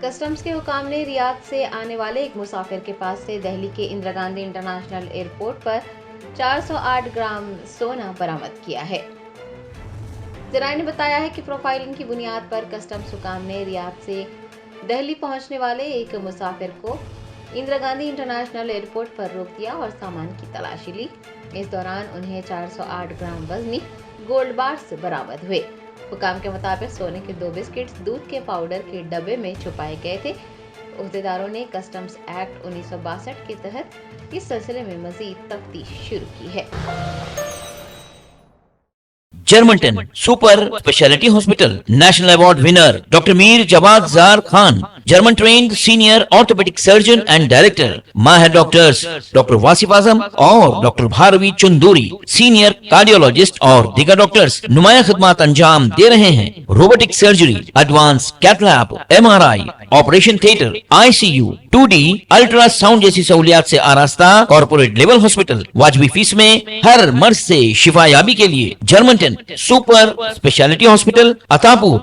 Customs के हुकाम ने रियाद से आने वाले एक मुसाफिर के पास से दिल्ली के इंदिरा गांधी इंटरनेशनल एयरपोर्ट पर 408 ग्राम सोना बरामद किया है। जराये ने बताया है कि प्रोफाइलिंग की बुनियाद पर कस्टम्स हुकाम ने रियाद से दिल्ली पहुंचने वाले एक मुसाफिर को इंदिरा गांधी इंटरनेशनल एयरपोर्ट पर रोक दिया और सामान की तलाशी ली। इस दौरान उन्हें 408 ग्राम वजनी गोल्ड बार्स बरामद हुए। हुकाम के मुताबिक सोने के 2 बिस्किट्स दूध के पाउडर के डब्बे में छुपाए गए थे। उहदेदारों ने कस्टम्स एक्ट 1962 के तहत इस सिलसिले में मजीद तफ्तीश शुरू की है। Germanton super speciality hospital national award winner doctor Mir Jawad Jar Khan, German trained senior orthopaedic surgeon and director, माहिर डॉक्टर्स डॉक्टर वासिफ आजम और doctor Bharvi Chanduri, senior cardiologist और दीगर डॉक्टर्स नुमाया खिदमत अंजाम दे रहे हैं। Robotic surgery, advance cath lab, MRI, operation theatre, ICU, 2D ultrasound जैसी सहूलियात से आरास्ता कॉर्पोरेट लेवल हॉस्पिटल। वाजबी फीस में हर मर्ज से शिफायाबी के लिए Germanton super speciality hospital, Attapur.